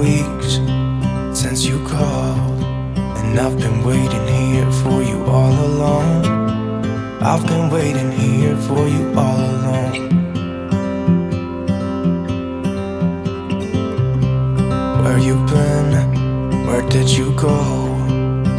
weeks since you called, and I've been waiting here for you all along. I've been waiting here for you all along. Where you been? Where did you go?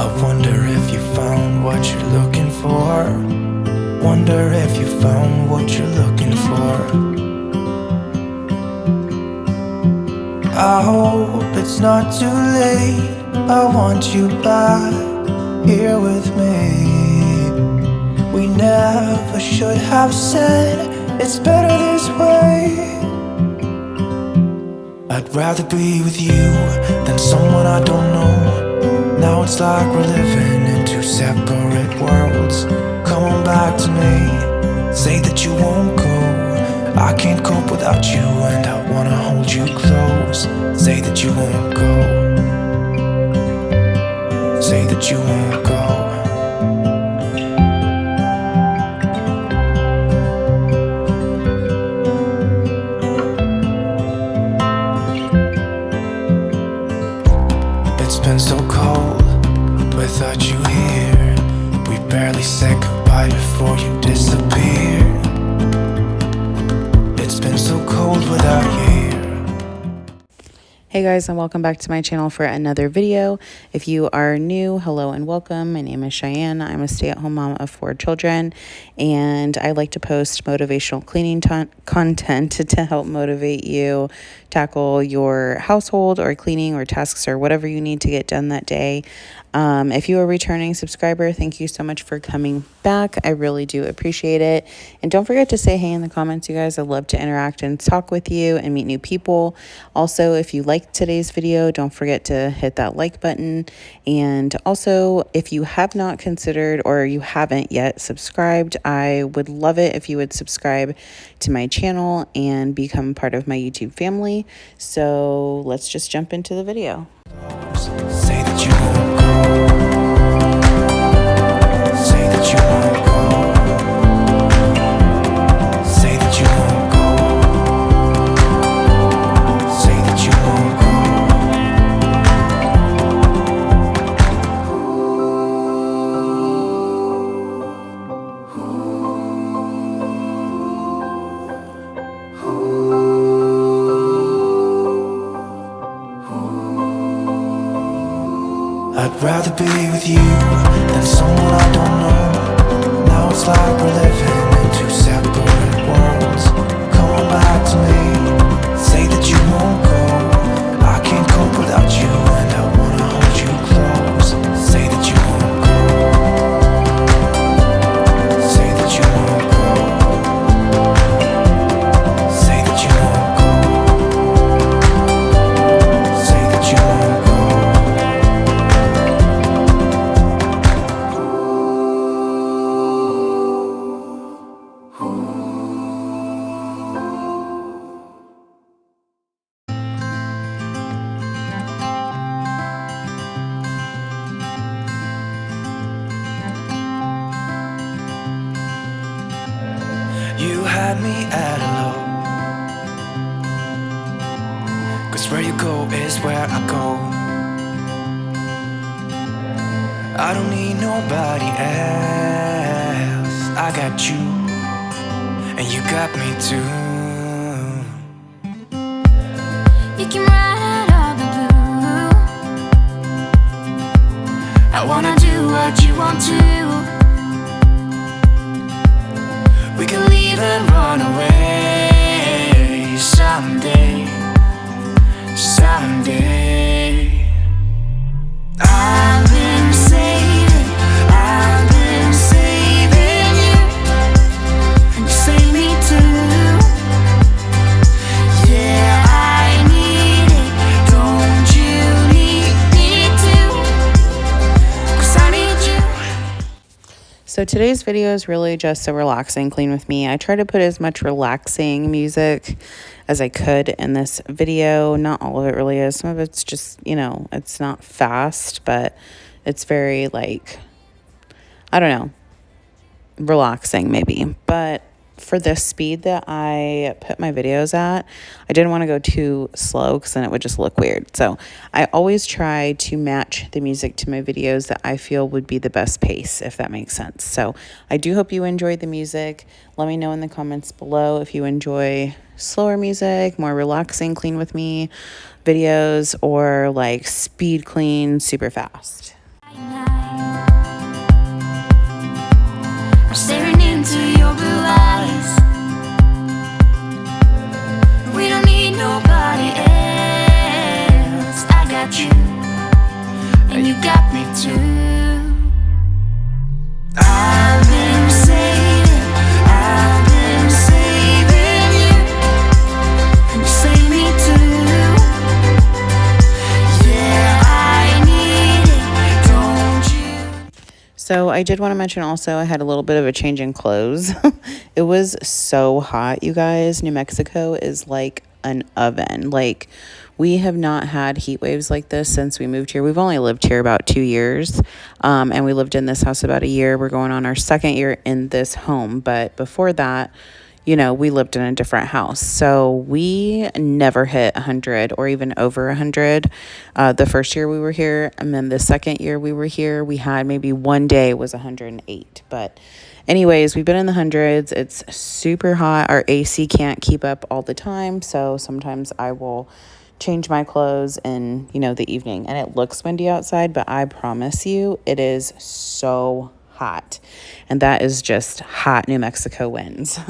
I wonder if you found what you're looking for. Wonder if you found what you're looking for. I hope it's not too late. I want you back here with me. We never should have said it's better this way. I'd rather be with you than someone I don't know. Now it's like we're living in two separate worlds. Come on back to me, say that you won't go. I can't cope without you and I wanna hold you close. Say that you won't go. Say that you won't go. It's been so cold without you here. We barely said goodbye before you disappeared. It's been so cold without you here. Hey guys, and welcome back to my channel for another video. If you are new, hello and welcome. My name is Cheyenne. I'm a stay-at-home mom of 4 children, and I like to post motivational cleaning content to help motivate you tackle your household or cleaning or tasks or whatever you need to get done that day. If you are a returning subscriber, thank you so much for coming back. I really do appreciate it. And don't forget to say hey in the comments, you guys. I'd love to interact and talk with you and meet new people. Also, if you liked today's video, don't forget to hit that like button. And also, if you have not considered or you haven't yet subscribed, I would love it if you would subscribe to my channel and become part of my YouTube family. So let's just jump into the video. Say that you won't go. Say that you won't go. Say that you won't go. Say that you won't go. I'd rather be with you than someone I don't know. Now it's like we're living in two separate worlds. Come on back to me, say that you won't go. I can't cope without you and I wanna hold you close. Say that you won't go. Say that you won't go. Say that you won't go. Say that you won't go. You had me at hello, 'cause where you go is where I go. I don't need nobody else. I got you, and you got me too. You can ride all the blue. I wanna do what you want to. We can leave and run away someday, someday. I've been saving you, and you save me too. Yeah, I need it, don't you need me too? 'Cause I need you. So today's video is really just a relaxing clean with me. I try to put as much relaxing music as I could in this video. Not all of it really is. Some of it's just, it's not fast, but it's very like, I don't know, relaxing maybe. But for the speed that I put my videos at, I didn't want to go too slow because then it would just look weird. So I always try to match the music to my videos that I feel would be the best pace, if that makes sense. So I do hope you enjoyed the music. Let me know in the comments below if you enjoy slower music, more relaxing clean with me videos, or like speed clean super fast. I'm staring into your blue eyes. We don't need nobody else. I got you, and you got me too. I've been saving you, and you save me too. Yeah, I need it, don't you? So I did want to mention also I had a little bit of a change in clothes. It was so hot, you guys. New Mexico is like an oven. Like, we have not had heat waves like this since we moved here. We've only lived here about 2 years, and we lived in this house about a year. We're going on our second year in this home, but before that, you know, we lived in a different house. So we never hit 100 or even over 100 the first year we were here. And then the second year we were here, we had maybe one day was 108. But anyways, we've been in the hundreds. It's super hot. Our AC can't keep up all the time. So sometimes I will change my clothes in, you know, the evening. And it looks windy outside, but I promise you it is so hot. And that is just hot New Mexico winds.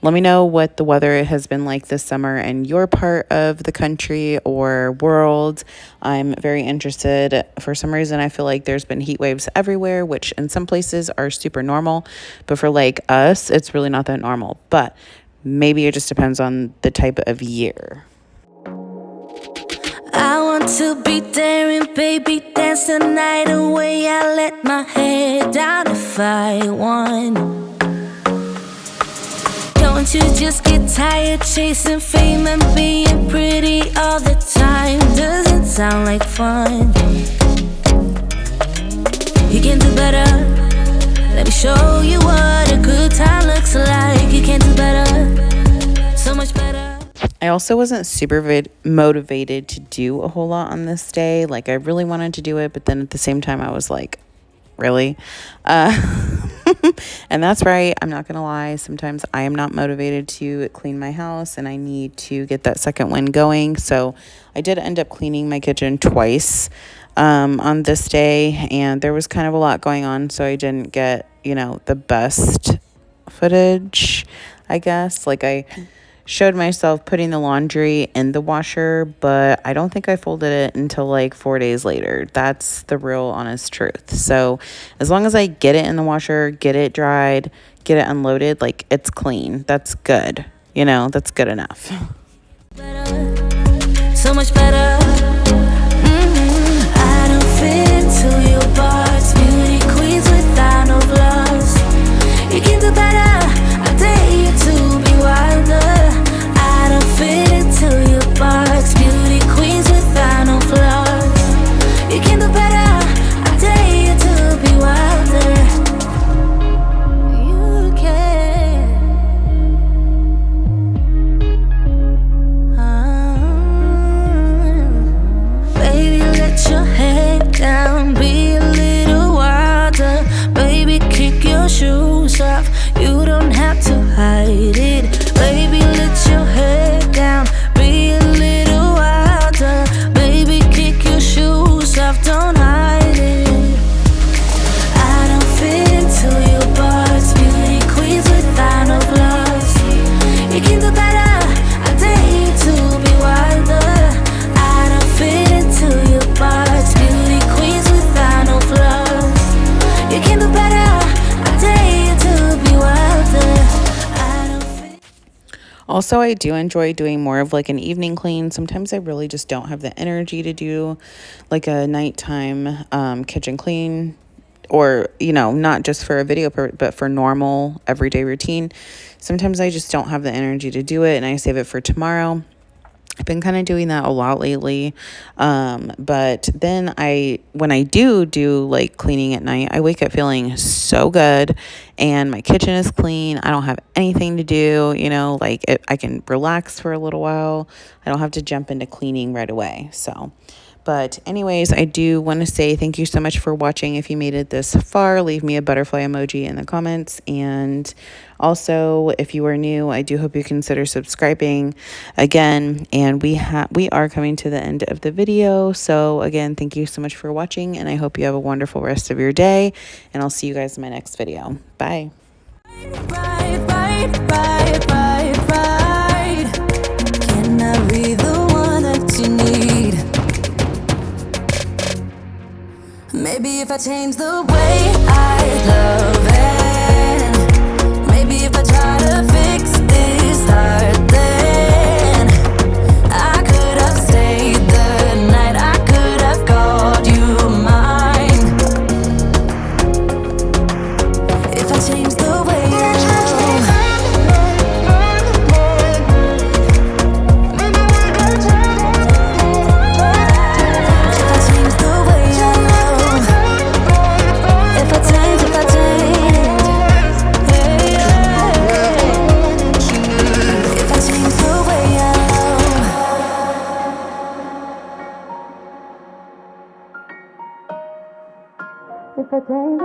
Let me know what the weather has been like this summer in your part of the country or world. I'm very interested. For some reason, I feel like there's been heat waves everywhere, which in some places are super normal. But for like us, it's really not that normal. But maybe it just depends on the type of year. I want to be daring, baby, dance the night away. I let my head down if I want. Don't you just get tired chasing fame and being pretty all the time? Doesn't sound like fun. You can do better. Let me show you what a good time looks like. You can do better, so much better. I also wasn't super motivated to do a whole lot on this day. Like, I really wanted to do it, but then at the same time, I was like, really? And that's right. I'm not going to lie. Sometimes I am not motivated to clean my house, and I need to get that second wind going. So I did end up cleaning my kitchen twice on this day, and there was kind of a lot going on, so I didn't get, you know, the best footage, I guess. Like, I showed myself putting the laundry in the washer, but I don't think I folded it until like 4 days later. That's the real honest truth. So as long as I get it in the washer, get it dried, get it unloaded, like, it's clean. That's good. You know, that's good enough. So much better. I don't fit into your box. Beauty queens without no flaws. You can do better. I dare you to be wilder. I don't fit into your box. Beauty queens without no flaws. You can do better. I dare you to be wilder. You can. Baby, let your head down. Be a little wilder. Baby, kick your shoes off. You don't have to hide it. Baby, let your head down. Be a little wilder. Baby, kick your shoes off. Don't hide it. I don't fit into your box. Beauty queens without no flaws. You can do better. I dare you to be wilder. I don't fit into your box. Beauty queens without no flaws. You can do better. I dare you to be wilder. I don't fit. Also, I do enjoy doing more of like an evening clean. Sometimes I really just don't have the energy to do like a nighttime kitchen clean, or, you know, not just for a video, but for normal everyday routine. Sometimes I just don't have the energy to do it, and I save it for tomorrow. I've been kind of doing that a lot lately. But then when I do like cleaning at night, I wake up feeling so good and my kitchen is clean. I don't have anything to do, like I can relax for a little while. I don't have to jump into cleaning right away. So, but anyways, I do want to say thank you so much for watching. If you made it this far, leave me a butterfly emoji in the comments. And also, if you are new, I do hope you consider subscribing again. And we are coming to the end of the video. So again, thank you so much for watching, and I hope you have a wonderful rest of your day. And I'll see you guys in my next video. Bye. Can I be the one that you need? Maybe if I change the way I love it, maybe if I try to fix this heart, then I could have stayed the night, I could have called you mine. If I change the way I love, if I change the way I love, if I change, if I change the way I love, if I change